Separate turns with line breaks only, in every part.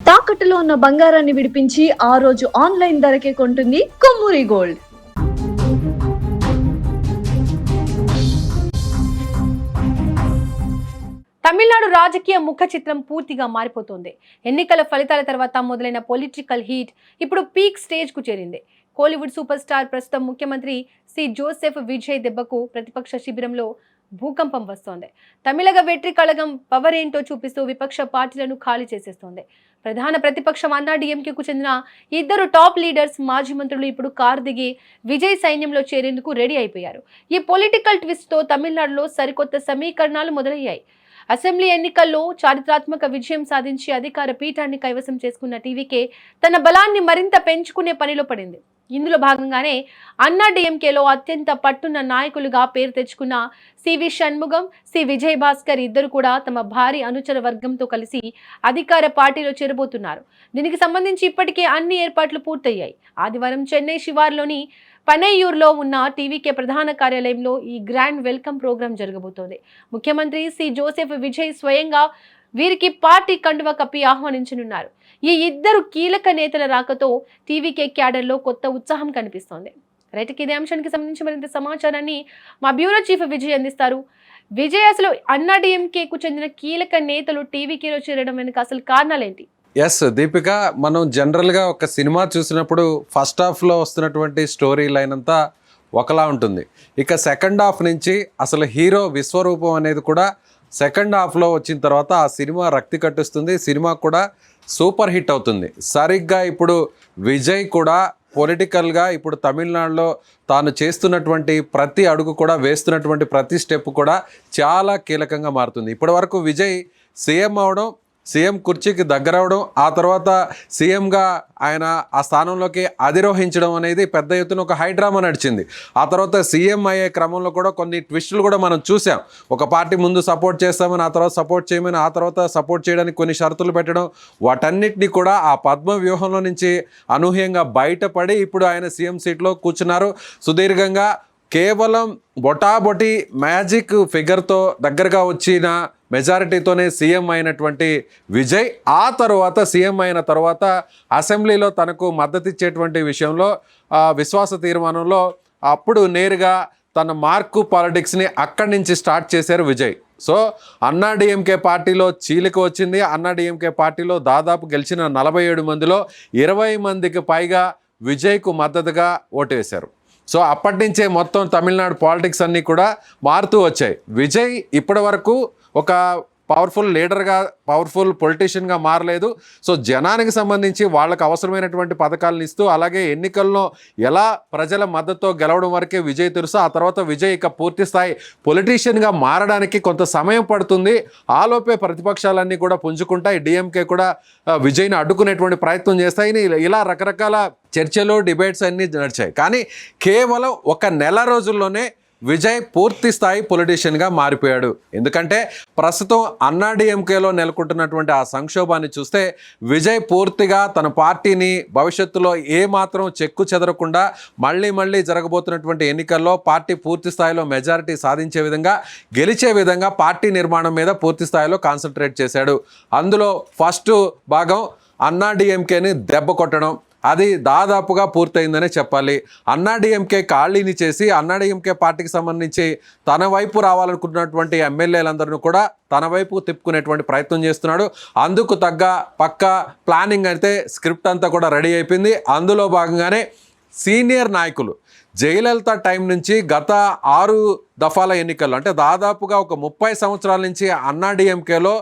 తాకట్టులో ఉన్న బంగారాన్ని విడిపించి ఆ రోజు ఆన్లైన్ ధరకే కొంటుంది కొమ్మూరి గోల్డ్.
తమిళనాడు రాజకీయ ముఖ చిత్రం పూర్తిగా మారిపోతోంది. ఎన్నికల ఫలితాల తర్వాత మొదలైన పొలిటికల్ హీట్ ఇప్పుడు పీక్ స్టేజ్ కు చేరింది. కోలీవుడ్ సూపర్ స్టార్ ప్రస్తుతం ముఖ్యమంత్రి సి జోసెఫ్ విజయ్ దెబ్బకు ప్రతిపక్ష శిబిరంలో భూకంపం వస్తోంది. తమిళగ వెట్రి కళగం పవర్ ఏంటో చూపిస్తూ విపక్ష పార్టీలను ఖాళీ చేసేస్తోంది. ప్రధాన ప్రతిపక్షం అన్నా డిఎంకేకు చెందిన ఇద్దరు టాప్ లీడర్స్ మాజీ మంత్రులు ఇప్పుడు కారు దిగి విజయ్ సైన్యంలో చేరేందుకు రెడీ అయిపోయారు. ఈ పొలిటికల్ ట్విస్ట్ తో తమిళనాడులో సరికొత్త సమీకరణాలు మొదలయ్యాయి. అసెంబ్లీ ఎన్నికల్లో చారిత్రాత్మక విజయం సాధించి అధికార పీఠాన్ని కైవసం చేసుకున్న టీవీకే తన బలాన్ని మరింత పెంచుకునే పనిలో పడింది. ఇందులో భాగంగానే అన్నా డిఎంకేలో అత్యంత పట్టున్న నాయకులుగా పేరు తెచ్చుకున్న సివి షణ్ముగం, సి విజయ్ భాస్కర్ ఇద్దరు కూడా తమ భారీ అనుచర వర్గంతో కలిసి అధికార పార్టీలో చేరబోతున్నారు. దీనికి సంబంధించి ఇప్పటికే అన్ని ఏర్పాట్లు పూర్తయ్యాయి. ఆదివారం చెన్నై శివార్లోని పనయ్యూరులో ఉన్న టీవీకే ప్రధాన కార్యాలయంలో ఈ గ్రాండ్ వెల్కమ్ ప్రోగ్రాం జరగబోతోంది. ముఖ్యమంత్రి సి జోసెఫ్ విజయ్ స్వయంగా వీరికి పార్టీ కండువా కప్పి ఆహ్వానించనున్నారు. ఈ ఇద్దరు కీలక నేతల రాకతో టీవీకే క్యాడర్లో కొత్త ఉత్సాహం కనిపిస్తోంది. రైట్కి ఇదే అంశానికి సంబంధించి మరింత సమాచారాన్ని మా బ్యూరో చీఫ్ విజయ్ అందిస్తారు. విజయ్, అసలు అన్నా డిఎంకేకు చెందిన కీలక నేతలు టీవీకేలో చేరడం వెనుక అసలు కారణాలేంటి?
ఎస్ దీపిక, మనం జనరల్గా ఒక సినిమా చూసినప్పుడు ఫస్ట్ హాఫ్లో వస్తున్నటువంటి స్టోరీ లైన్ అంతా ఒకలా ఉంటుంది. ఇక సెకండ్ హాఫ్ నుంచి అసలు హీరో విశ్వరూపం అనేది కూడా సెకండ్ హాఫ్లో వచ్చిన తర్వాత ఆ సినిమా రక్తి కట్టిస్తుంది. సినిమా కూడా సూపర్ హిట్ అవుతుంది. సరిగ్గా ఇప్పుడు విజయ్ కూడా పొలిటికల్గా ఇప్పుడు తమిళనాడులో తాను చేస్తున్నటువంటి ప్రతి అడుగు కూడా, వేస్తున్నటువంటి ప్రతి స్టెప్ కూడా చాలా కీలకంగా మారుతుంది. ఇప్పటి వరకు విజయ్ సీఎం అవడం, సీఎం కుర్చీకి దగ్గరవడం, ఆ తర్వాత సీఎంగా ఆయన ఆ స్థానంలోకి అధిరోహించడం అనేది పెద్ద ఎత్తున ఒక హై డ్రామా నడిచింది. ఆ తర్వాత సీఎం అయ్యే క్రమంలో కూడా కొన్ని ట్విస్టులు కూడా మనం చూసాం. ఒక పార్టీ ముందు సపోర్ట్ చేస్తామని, ఆ తర్వాత సపోర్ట్ చేయమని, ఆ తర్వాత సపోర్ట్ చేయడానికి కొన్ని షరతులు పెట్టడం, వాటన్నిటిని కూడా ఆ పద్మ వ్యూహంలో నుంచి అనూహ్యంగా బయటపడి ఇప్పుడు ఆయన సీఎం సీట్లో కూర్చున్నారు. సుదీర్ఘంగా కేవలం బొటాబొటి మ్యాజిక్ ఫిగర్తో దగ్గరగా వచ్చిన మెజారిటీతోనే సీఎం అయినటువంటి విజయ్ ఆ తర్వాత సీఎం అయిన తర్వాత అసెంబ్లీలో తనకు మద్దతు ఇచ్చేటువంటి విషయంలో విశ్వాస తీర్మానంలో అప్పుడు నేరుగా తన మార్కు పాలిటిక్స్ని అక్కడి నుంచి స్టార్ట్ చేశారు విజయ్. సో అన్నా డిఎంకే పార్టీలో చీలిక వచ్చింది. అన్నా డిఎంకే పార్టీలో దాదాపు గెలిచిన 47 మందిలో 20 మందికి పైగా విజయ్కు మద్దతుగా ఓటు వేశారు. సో అప్పటి నుంచే మొత్తం తమిళనాడు పాలిటిక్స్ అన్నీ కూడా మారుతూ వచ్చాయి. విజయ్ ఇప్పటి వరకు ఒక పవర్ఫుల్ లీడర్గా, పవర్ఫుల్ పొలిటీషియన్గా మారలేదు. సో జనానికి సంబంధించి వాళ్ళకు అవసరమైనటువంటి పథకాలను ఇస్తూ, అలాగే ఎన్నికల్లో ఎలా ప్రజల మద్దతుతో గెలవడం వరకే విజయ్ తెలుసు. ఆ తర్వాత విజయ్ ఇక పూర్తి స్థాయి పొలిటీషియన్గా మారడానికి కొంత సమయం పడుతుంది. ఆలోపే ప్రతిపక్షాలన్నీ కూడా పుంజుకుంటాయి. డిఎంకే కూడా విజయ్ని అడ్డుకునేటువంటి ప్రయత్నం చేస్తాయి. ఇలా రకరకాల చర్చలు, డిబేట్స్ అన్నీ నడిచాయి. కానీ కేవలం ఒక నెల రోజుల్లోనే విజయ్ పూర్తి స్థాయి పొలిటీషియన్గా మారిపోయాడు. ఎందుకంటే ప్రస్తుతం అన్నా డిఎంకేలో నెలకొంటున్నటువంటి ఆ సంక్షోభాన్ని చూస్తే విజయ్ పూర్తిగా తన పార్టీని భవిష్యత్తులో ఏమాత్రం చెక్కు చెదరకుండా మళ్ళీ జరగబోతున్నటువంటి ఎన్నికల్లో పార్టీ పూర్తి స్థాయిలో మెజారిటీ సాధించే విధంగా, గెలిచే విధంగా పార్టీ నిర్మాణం మీద పూర్తి స్థాయిలో కాన్సన్ట్రేట్ చేశాడు. అందులో ఫస్ట్ భాగం అన్నా డిఎంకేని దెబ్బ కొట్టడం, అది దాదాపుగా పూర్తయిందనే చెప్పాలి. అన్నా డిఎంకే ఖాళీని చేసి అన్నా డిఎంకే పార్టీకి సంబంధించి తన వైపు రావాలనుకుంటున్నటువంటి ఎమ్మెల్యేలందరినీ కూడా తన వైపు తిప్పుకునేటువంటి ప్రయత్నం చేస్తున్నాడు. అందుకు తగ్గ పక్కా ప్లానింగ్ అయితే స్క్రిప్ట్ అంతా కూడా రెడీ అయిపోయింది. అందులో భాగంగానే సీనియర్ నాయకులు జయలలిత టైం నుంచి గత 6 దఫాల ఎన్నికల్లో, అంటే దాదాపుగా ఒక 30 సంవత్సరాల నుంచి అన్నా డిఎంకేలో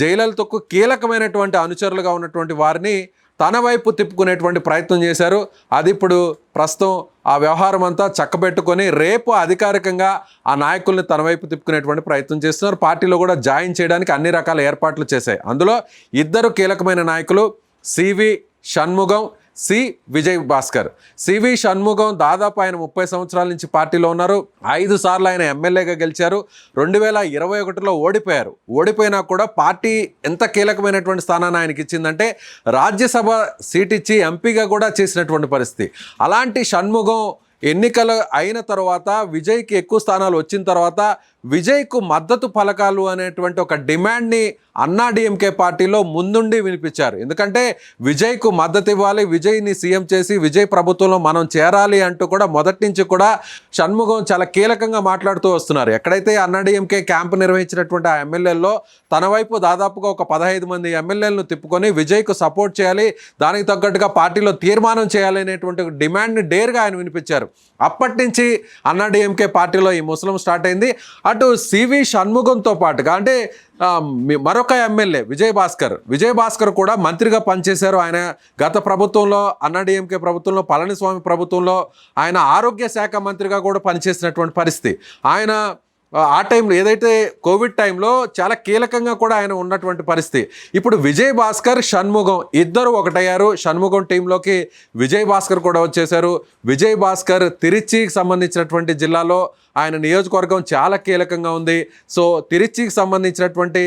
జయలలితకు కీలకమైనటువంటి అనుచరులుగా ఉన్నటువంటి వారిని తన వైపు తిప్పుకునేటువంటి ప్రయత్నం చేశారు. అది ఇప్పుడు ప్రస్తుతం ఆ వ్యవహారం అంతా చక్కబెట్టుకొని రేపు అధికారికంగా ఆ నాయకుల్ని తన వైపు తిప్పుకునేటువంటి ప్రయత్నం చేస్తున్నారు. పార్టీలో కూడా జాయిన్ చేయడానికి అన్ని రకాల ఏర్పాట్లు చేశాయి. అందులో ఇద్దరు కీలకమైన నాయకులు CV Shanmugam, C Vijay Bhaskar. CV Shanmugam దాదాపు ఆయన 30 సంవత్సరాల నుంచి పార్టీలో ఉన్నారు. 5 సార్లు ఆయన ఎమ్మెల్యేగా గెలిచారు. 2021లో ఓడిపోయారు. ఓడిపోయినా కూడా పార్టీ ఎంత కీలకమైనటువంటి స్థానాన్ని ఆయనకి ఇచ్చిందంటే రాజ్యసభ సీట్ ఇచ్చి ఎంపీగా కూడా చేసినటువంటి పరిస్థితి. అలాంటి షణ్ముగం ఎన్నికలు అయిన తర్వాత విజయ్కి ఎక్కువ స్థానాలు వచ్చిన తర్వాత విజయ్కు మద్దతు పలకాలు అనేటువంటి ఒక డిమాండ్ని అన్నా డిఎంకే పార్టీలో ముందుండి వినిపించారు. ఎందుకంటే విజయ్కు మద్దతు ఇవ్వాలి, విజయ్ని సీఎం చేసి విజయ్ ప్రభుత్వంలో మనం చేరాలి అంటూ కూడా మొదటి నుంచి కూడా షణ్ముగం చాలా కీలకంగా మాట్లాడుతూ వస్తున్నారు. ఎక్కడైతే అన్నా డిఎంకే క్యాంపు నిర్వహించినటువంటి ఆ ఎమ్మెల్యేల్లో తన వైపు దాదాపుగా ఒక 15 మంది ఎమ్మెల్యేలను తిప్పుకొని విజయ్కు సపోర్ట్ చేయాలి, దానికి తగ్గట్టుగా పార్టీలో తీర్మానం చేయాలి అనేటువంటి డిమాండ్ని డేర్గా ఆయన వినిపించారు. అప్పటి నుంచి అన్నా డిఎంకే పార్టీలో ఈ ముసలం స్టార్ట్ అయింది. అటు సివి షణ్ముగంతో పాటుగా అంటే మరొక ఎమ్మెల్యే విజయ్ భాస్కర్ కూడా మంత్రిగా పనిచేశారు. ఆయన గత ప్రభుత్వంలో అన్నా డిఎంకే ప్రభుత్వంలో పళనిస్వామి ప్రభుత్వంలో ఆయన ఆరోగ్య శాఖ మంత్రిగా కూడా పనిచేసినటువంటి పరిస్థితి. ఆయన ఆ టైంలో ఏదైతే కోవిడ్ టైంలో చాలా కీలకంగా కూడా ఆయన ఉన్నటువంటి పరిస్థితి. ఇప్పుడు విజయ్ భాస్కర్ షణ్ముగం ఇద్దరు ఒకటయ్యారు. షణ్ముగం టీంలోకి విజయ్ భాస్కర్ కూడా వచ్చేశారు. విజయ్ భాస్కర్ తిరుచికి సంబంధించినటువంటి జిల్లాలో ఆయన నియోజకవర్గం చాలా కీలకంగా ఉంది. సో తిరుచికి సంబంధించినటువంటి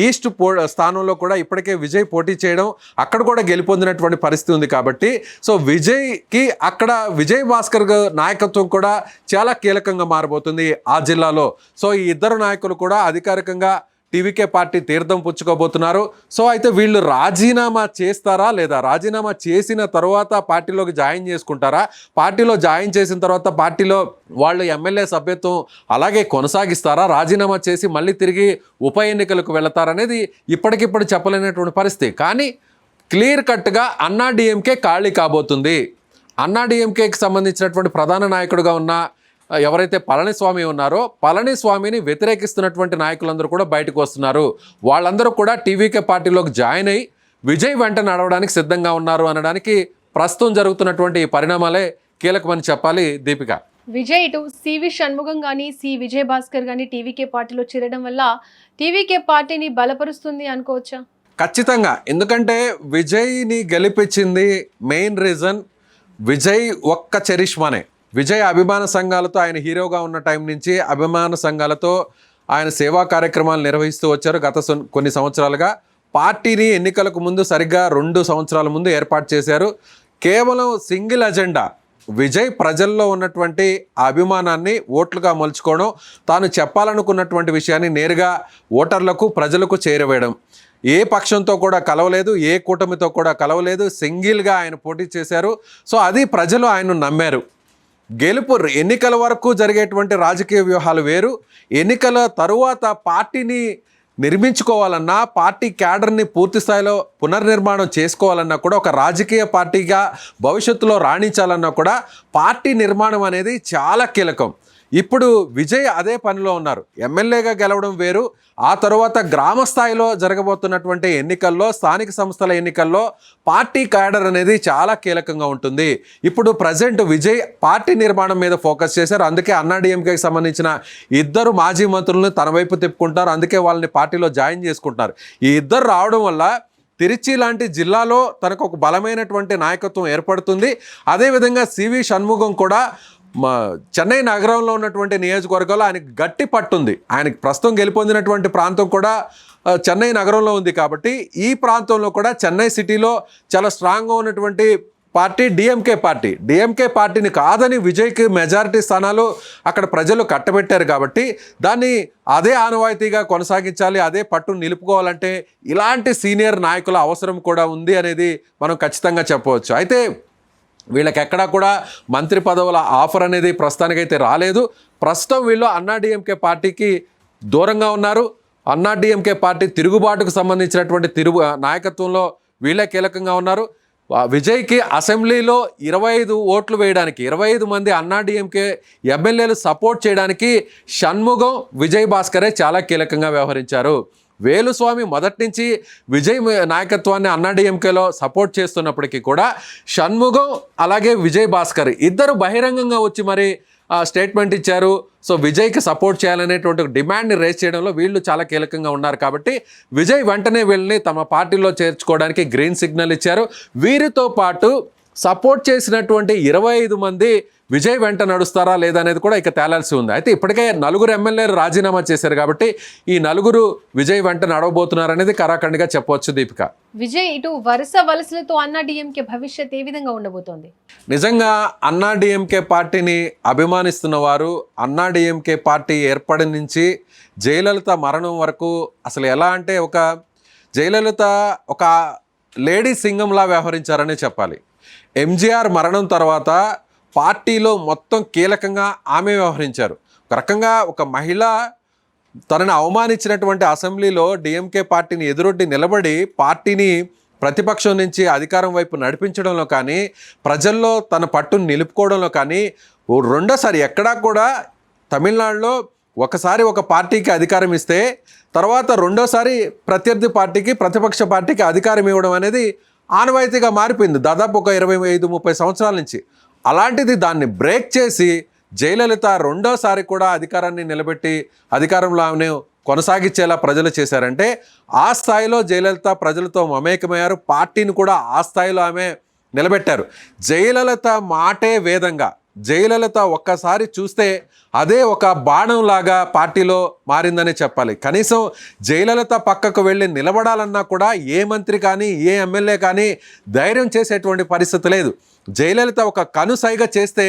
ఈస్ట్ స్థానంలో కూడా ఇప్పటికే విజయ్ పోటీ చేయడం, అక్కడ కూడా గెలుపొందినటువంటి పరిస్థితి ఉంది. కాబట్టి సో విజయ్కి అక్కడ విజయ్ భాస్కర్ నాయకత్వం కూడా చాలా కీలకంగా మారబోతుంది ఆ జిల్లాలో. సో ఈ ఇద్దరు నాయకులు కూడా అధికారికంగా టీవీకే పార్టీ తీర్థం పుచ్చుకోబోతున్నారు. సో అయితే వీళ్ళు రాజీనామా చేస్తారా లేదా, రాజీనామా చేసిన తర్వాత పార్టీలోకి జాయిన్ చేసుకుంటారా, పార్టీలో జాయిన్ చేసిన తర్వాత పార్టీలో వాళ్ళు ఎమ్మెల్యే సభ్యత్వం అలాగే కొనసాగిస్తారా, రాజీనామా చేసి మళ్ళీ తిరిగి ఉప ఎన్నికలకు వెళతారనేది ఇప్పటికిప్పుడు చెప్పలేనటువంటి పరిస్థితి. కానీ క్లియర్ కట్గా అన్నా డిఎంకే ఖాళీ కాబోతుంది. అన్నా డిఎంకేకి సంబంధించినటువంటి ప్రధాన నాయకుడిగా ఉన్న ఎవరైతే పళనిస్వామి ఉన్నారో పళనిస్వామిని వ్యతిరేకిస్తున్నటువంటి నాయకులందరూ కూడా బయటకు వస్తున్నారు. వాళ్ళందరూ కూడా టీవీకే పార్టీలోకి జాయిన్ అయ్యి విజయ్ వెంట నడవడానికి సిద్ధంగా ఉన్నారు అనడానికి ప్రస్తుతం జరుగుతున్నటువంటి ఈ పరిణామాలే కీలకమని చెప్పాలి. దీపిక,
విజయ్ ఇటు సివి షణ్ముగం కానీ విజయ్ భాస్కర్ కానీ టీవీకే పార్టీలో చేరడం వల్ల టీవీకే పార్టీని బలపరుస్తుంది అనుకోవచ్చా?
ఖచ్చితంగా. ఎందుకంటే విజయ్ని గెలిపించింది మెయిన్ రీజన్ విజయ్ ఒక్క చరిష్మానే. విజయ్ అభిమాన సంఘాలతో ఆయన హీరోగా ఉన్న టైం నుంచి అభిమాన సంఘాలతో ఆయన సేవా కార్యక్రమాలు నిర్వహిస్తూ వచ్చారు. గత కొన్ని సంవత్సరాలుగా పార్టీని ఎన్నికలకు ముందు సరిగ్గా 2 సంవత్సరాల ముందు ఏర్పాటు చేశారు. కేవలం సింగిల్ అజెండా విజయ్ ప్రజల్లో ఉన్నటువంటి అభిమానాన్ని ఓట్లుగా మలుచుకోవడం, తాను చెప్పాలనుకున్నటువంటి విషయాన్ని నేరుగా ఓటర్లకు ప్రజలకు చేరవేయడం. ఏ పక్షంతో కూడా కలవలేదు, ఏ కూటమితో కూడా కలవలేదు, సింగిల్గా ఆయన పోటీ చేశారు. సో అది ప్రజలు ఆయన్ను నమ్మారు. గెలుపు ఎన్నికల వరకు జరిగేటువంటి రాజకీయ వ్యూహాలు వేరు, ఎన్నికల తరువాత పార్టీని నిర్మించుకోవాలన్నా, పార్టీ క్యాడర్ని పూర్తి స్థాయిలో పునర్నిర్మాణం చేసుకోవాలన్నా కూడా, ఒక రాజకీయ పార్టీగా భవిష్యత్తులో రాణించాలన్నా కూడా పార్టీ నిర్మాణం అనేది చాలా కీలకం. ఇప్పుడు విజయ్ అదే పనిలో ఉన్నారు. ఎమ్మెల్యేగా గెలవడం వేరు, ఆ తర్వాత గ్రామ స్థాయిలో జరగబోతున్నటువంటి ఎన్నికల్లో, స్థానిక సంస్థల ఎన్నికల్లో పార్టీ క్యాడర్ అనేది చాలా కీలకంగా ఉంటుంది. ఇప్పుడు ప్రజెంట్ విజయ్ పార్టీ నిర్మాణం మీద ఫోకస్ చేశారు. అందుకే అన్నా డిఎంకేకి సంబంధించిన ఇద్దరు మాజీ మంత్రులను తన వైపు తిప్పుకుంటారు. అందుకే వాళ్ళని పార్టీలో జాయిన్ చేసుకుంటున్నారు. ఈ ఇద్దరు రావడం వల్ల తిరుచి లాంటి జిల్లాలో తనకు ఒక బలమైనటువంటి నాయకత్వం ఏర్పడుతుంది. అదేవిధంగా సివి షణ్ముగం కూడా చెన్నై నగరంలో ఉన్నటువంటి నియోజకవర్గాల్లో ఆయనకు గట్టి పట్టుంది. ఆయనకి ప్రస్తుతం గెలుపొందినటువంటి ప్రాంతం కూడా చెన్నై నగరంలో ఉంది. కాబట్టి ఈ ప్రాంతంలో కూడా చెన్నై సిటీలో చాలా స్ట్రాంగ్గా ఉన్నటువంటి పార్టీ డిఎంకే పార్టీని కాదని విజయ్కి మెజారిటీ స్థానాలు అక్కడ ప్రజలు కట్టబెట్టారు. కాబట్టి దాన్ని అదే ఆనవాయితీగా కొనసాగించాలి, అదే పట్టును నిలుపుకోవాలంటే ఇలాంటి సీనియర్ నాయకుల అవసరం కూడా ఉంది అనేది మనం ఖచ్చితంగా చెప్పవచ్చు. అయితే వీళ్ళకి ఎక్కడా కూడా మంత్రి పదవుల ఆఫర్ అనేది ప్రస్తుతానికైతే రాలేదు. ప్రస్తుతం వీళ్ళు అన్నా డిఎంకే పార్టీకి దూరంగా ఉన్నారు. అన్నా డిఎంకే పార్టీ తిరుగుబాటుకు సంబంధించినటువంటి నాయకత్వంలో వీళ్ళే కీలకంగా ఉన్నారు. విజయ్కి అసెంబ్లీలో 25 ఓట్లు వేయడానికి 25 మంది అన్నా డిఎంకే ఎమ్మెల్యేలు సపోర్ట్ చేయడానికి షణ్ముగం, విజయ్ భాస్కరే చాలా కీలకంగా వ్యవహరించారు. వేలుస్వామి మొదటి నుంచి విజయ్ నాయకత్వాన్ని అన్నా డిఎంకేలో సపోర్ట్ చేస్తున్నప్పటికీ కూడా షణ్ముగం అలాగే విజయ్ భాస్కర్ ఇద్దరు బహిరంగంగా వచ్చి మరి స్టేట్మెంట్ ఇచ్చారు. సో విజయ్కి సపోర్ట్ చేయాలనేటువంటి డిమాండ్ని రేస్ చేయడంలో వీళ్ళు చాలా కీలకంగా ఉన్నారు. కాబట్టి విజయ్ వెంటనే వీళ్ళని తమ పార్టీలో చేర్చుకోవడానికి గ్రీన్ సిగ్నల్ ఇచ్చారు. వీరితో పాటు సపోర్ట్ చేసినటువంటి 25 మంది విజయ్ వెంట నడుస్తారా లేదా అనేది కూడా ఇక తేలాల్సి ఉంది. అయితే ఇప్పటికే 4 ఎమ్మెల్యేలు రాజీనామా చేశారు కాబట్టి ఈ 4 విజయ్ వెంట నడవబోతున్నారు అనేది కరాఖండిగా చెప్పవచ్చు. దీపిక,
విజయ్ ఇటు వరుస వలసలతో అన్నా డిఎంకే భవిష్యత్ ఏ విధంగా ఉండబోతోంది?
నిజంగా అన్నా డిఎంకే పార్టీని అభిమానిస్తున్న వారు అన్నా డిఎంకే పార్టీ ఏర్పడి నుంచి జయలలిత మరణం వరకు అసలు ఎలా అంటే జయలలిత ఒక లేడీ సింగంలా వ్యవహరించారనే చెప్పాలి. ఎంజీఆర్ మరణం తర్వాత పార్టీలో మొత్తం కీలకంగా ఆమె వ్యవహరించారు. ఒక రకంగా ఒక మహిళ తనని అవమానించినటువంటి అసెంబ్లీలో డిఎంకే పార్టీని ఎదురొడ్డి నిలబడి పార్టీని ప్రతిపక్షం నుంచి అధికారం వైపు నడిపించడంలో కానీ, ప్రజల్లో తన పట్టును నిలుపుకోవడంలో కానీ, రెండోసారి ఎక్కడా కూడా తమిళనాడులో ఒకసారి ఒక పార్టీకి అధికారం ఇస్తే తర్వాత రెండోసారి ప్రత్యర్థి పార్టీకి, ప్రతిపక్ష పార్టీకి అధికారం ఇవ్వడం అనేది ఆనవాయితీగా మారిపోయింది దాదాపు ఒక 25-30 సంవత్సరాల నుంచి. అలాంటిది దాన్ని బ్రేక్ చేసి జయలలిత రెండోసారి కూడా అధికారాన్ని నిలబెట్టి అధికారంలో ఆమెను కొనసాగించేలా ప్రజలు చేశారంటే ఆ స్థాయిలో జయలలిత ప్రజలతో మమేకమయ్యారు. పార్టీని కూడా ఆ స్థాయిలో ఆమె నిలబెట్టారు. జయలలిత మాటే వేదంగా, జయలలిత ఒక్కసారి చూస్తే అదే ఒక బాణంలాగా పార్టీలో మారిందని చెప్పాలి. కనీసం జయలలిత పక్కకు వెళ్ళి నిలబడాలన్నా కూడా ఏ మంత్రి కానీ ఏ ఎమ్మెల్యే కానీ ధైర్యం చేసేటువంటి పరిస్థితి లేదు. జయలలిత ఒక కనుసైగ చేస్తే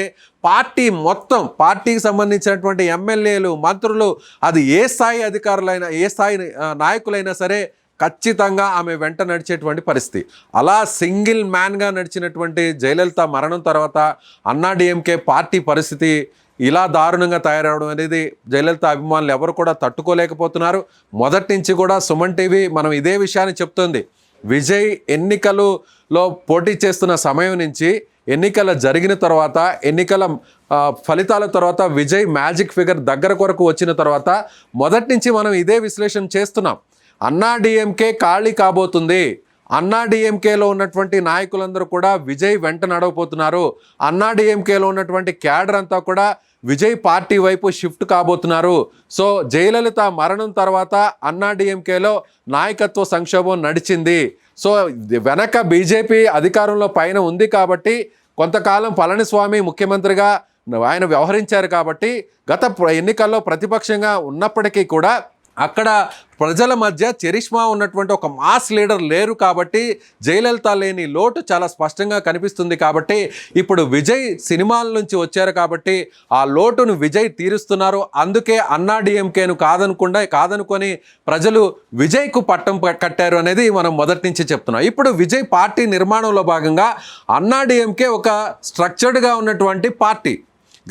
పార్టీ మొత్తం, పార్టీకి సంబంధించినటువంటి ఎమ్మెల్యేలు, మంత్రులు, అది ఏ స్థాయి అధికారులైనా ఏ స్థాయి నాయకులైనా సరే ఖచ్చితంగా ఆమె వెంట నడిచేటువంటి పరిస్థితి. అలా సింగిల్ మ్యాన్గా నడిచినటువంటి జయలలిత మరణం తర్వాత అన్నా డిఎంకే పార్టీ పరిస్థితి ఇలా దారుణంగా తయారవడం అనేది జయలలిత అభిమానులు ఎవరు కూడా తట్టుకోలేకపోతున్నారు. మొదటి నుంచి కూడా సుమన్ టీవీ మనం ఇదే విషయాన్ని చెప్తుంది. విజయ్ ఎన్నికలలో పోటీ చేస్తున్న సమయం నుంచి ఎన్నికల జరిగిన తర్వాత, ఎన్నికల ఫలితాల తర్వాత విజయ్ మ్యాజిక్ ఫిగర్ దగ్గర కొరకు వచ్చిన తర్వాత మొదటి నుంచి మనం ఇదే విశ్లేషణ చేస్తున్నాం. అన్నా డిఎంకే ఖాళీ కాబోతుంది. అన్నా డిఎంకేలో ఉన్నటువంటి నాయకులందరూ కూడా విజయ్ వెంట నడవబోతున్నారు. అన్నా డిఎంకేలో ఉన్నటువంటి క్యాడర్ అంతా కూడా విజయ్ పార్టీ వైపు షిఫ్ట్ కాబోతున్నారు. సో జయలలిత మరణం తర్వాత అన్నా డిఎంకేలో నాయకత్వ సంక్షోభం నడిచింది. సో వెనక బీజేపీ అధికారంలో పైన ఉంది కాబట్టి కొంతకాలం పళనిస్వామి ముఖ్యమంత్రిగా ఆయన వ్యవహరించారు కాబట్టి గత ఎన్నికల్లో ప్రతిపక్షంగా ఉన్నప్పటికీ కూడా అక్కడ ప్రజల మధ్య చరిష్మా ఉన్నటువంటి ఒక మాస్ లీడర్ లేరు కాబట్టి జయలలిత లేని లోటు చాలా స్పష్టంగా కనిపిస్తుంది. కాబట్టి ఇప్పుడు విజయ్ సినిమాల నుంచి వచ్చారు కాబట్టి ఆ లోటును విజయ్ తీరుస్తున్నారు. అందుకే అన్నా డిఎంకేను కాదనుకొని ప్రజలు విజయ్కు పట్టం కట్టారు అనేది మనం మొదటి నుంచి చెప్తున్నాం. ఇప్పుడు విజయ్ పార్టీ నిర్మాణంలో భాగంగా అన్నా డిఎంకే ఒక స్ట్రక్చర్డ్గా ఉన్నటువంటి పార్టీ.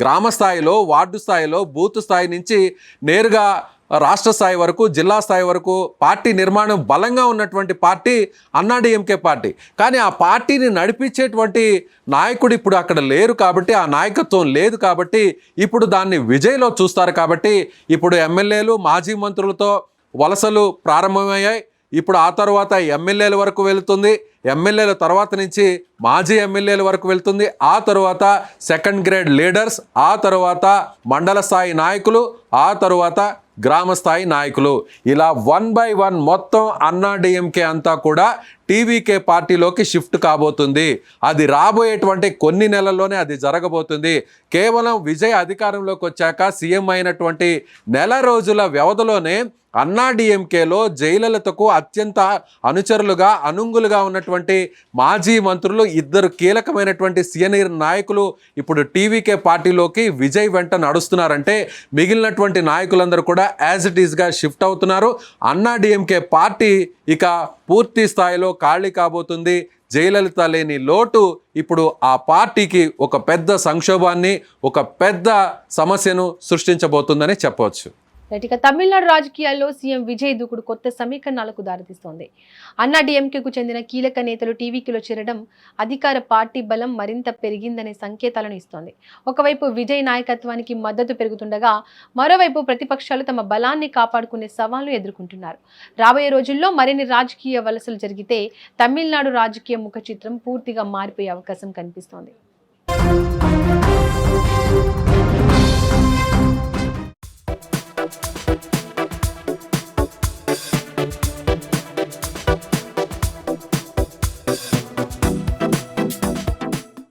గ్రామ స్థాయిలో, వార్డు స్థాయిలో, బూత్ స్థాయి నుంచి నేరుగా రాష్ట్ర స్థాయి వరకు, జిల్లా స్థాయి వరకు పార్టీ నిర్మాణం బలంగా ఉన్నటువంటి పార్టీ అన్నా డిఎంకే పార్టీ. కానీ ఆ పార్టీని నడిపించేటువంటి నాయకుడు ఇప్పుడు అక్కడ లేరు కాబట్టి, ఆ నాయకత్వం లేదు కాబట్టి ఇప్పుడు దాన్ని విజయ్లో చూస్తారు. కాబట్టి ఇప్పుడు ఎమ్మెల్యేలు, మాజీ మంత్రులతో వలసలు ప్రారంభమయ్యాయి. ఇప్పుడు ఆ తర్వాత ఎమ్మెల్యేల వరకు వెళుతుంది. ఎమ్మెల్యేల తర్వాత నుంచి మాజీ ఎమ్మెల్యేల వరకు వెళ్తుంది. ఆ తర్వాత సెకండ్ గ్రేడ్ లీడర్స్, ఆ తర్వాత మండల స్థాయి నాయకులు, ఆ తర్వాత గ్రామ స్థాయి నాయకులు, ఇలా 1 by 1 మొత్తం అన్నా డిఎంకే అంతా కూడా టీవీకే పార్టీలోకి షిఫ్ట్ కాబోతుంది. అది రాబోయేటువంటి కొన్ని నెలల్లోనే అది జరగబోతుంది. కేవలం విజయ్ అధికారంలోకి వచ్చాక సీఎం అయినటువంటి నెల రోజుల వ్యవధిలోనే అన్నా డిఎంకేలో జయలలితకు అత్యంత అనుచరులుగా, అనుంగులుగా ఉన్నటువంటి మాజీ మంత్రులు, 2 కీలకమైనటువంటి సీనియర్ నాయకులు ఇప్పుడు టీవీకే పార్టీలోకి విజయ్ వెంట నడుస్తున్నారంటే మిగిలినటువంటి నాయకులందరూ కూడా యాజ్ ఇట్ ఈస్గా షిఫ్ట్ అవుతున్నారు. అన్నా డిఎంకే పార్టీ ఇక పూర్తి స్థాయిలో ఖాళీ కాబోతుంది. జయలలిత లేని లోటు ఇప్పుడు ఆ పార్టీకి ఒక పెద్ద సంక్షోభాన్ని, ఒక పెద్ద సమస్యను సృష్టించబోతుందని చెప్పవచ్చు.
ఇక తమిళనాడు రాజకీయాల్లో సీఎం విజయ్ దూకుడు కొత్త సమీకరణాలకు దారితీస్తోంది. అన్నా డిఎంకేకు చెందిన కీలక నేతలు టీవీకీలో చేరడం అధికార పార్టీ బలం మరింత పెరిగిందనే సంకేతాలను ఇస్తోంది. ఒకవైపు విజయ్ నాయకత్వానికి మద్దతు పెరుగుతుండగా మరోవైపు ప్రతిపక్షాలు తమ బలాన్ని కాపాడుకునే సవాళ్లు ఎదుర్కొంటున్నారు. రాబోయే రోజుల్లో మరిన్ని రాజకీయ వలసలు జరిగితే తమిళనాడు రాజకీయ ముఖ చిత్రం పూర్తిగా మారిపోయే అవకాశం కనిపిస్తోంది.